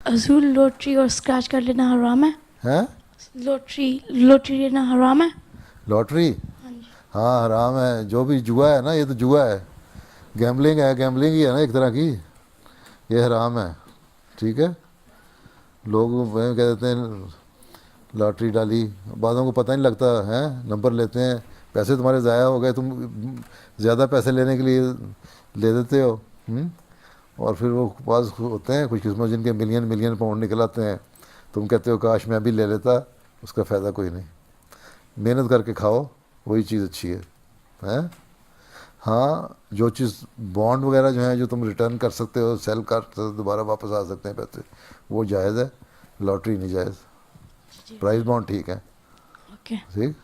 हजूर lottery और scratch कर लेना हराम है? हैं? लॉटरी लेना हराम है? लॉटरी? हाँ जी। हाँ हराम है, जो भी जुआ है ना, ये तो जुआ है, गैम्बलिंग है, गैम्बलिंग ही है ना एक तरह की, ये हराम है। ठीक है। लोग वह कह देते हैं लॉटरी डाली, बादों को पता नहीं लगता है, नंबर लेते हैं, पैसे तुम्हारे ज़ाया हो गए, तुम ज़्यादा पैसे लेने के लिए ले देते हो। और फिर वो पास होते हैं कुछ किस्मत जिनके मिलियन मिलियन पाउंड निकल आते हैं, तुम कहते हो काश मैं भी ले लेता, उसका फ़ायदा कोई नहीं। मेहनत करके खाओ, वही चीज़ अच्छी है। हैं? हाँ, जो चीज़ बॉन्ड वगैरह जो है, जो तुम रिटर्न कर सकते हो, सेल कर सकते हो, दोबारा वापस आ सकते हैं पैसे, वो जायज़ है। लॉटरी नहीं जायज़। जी। प्राइस बॉन्ड ठीक है। ओके। ठीक।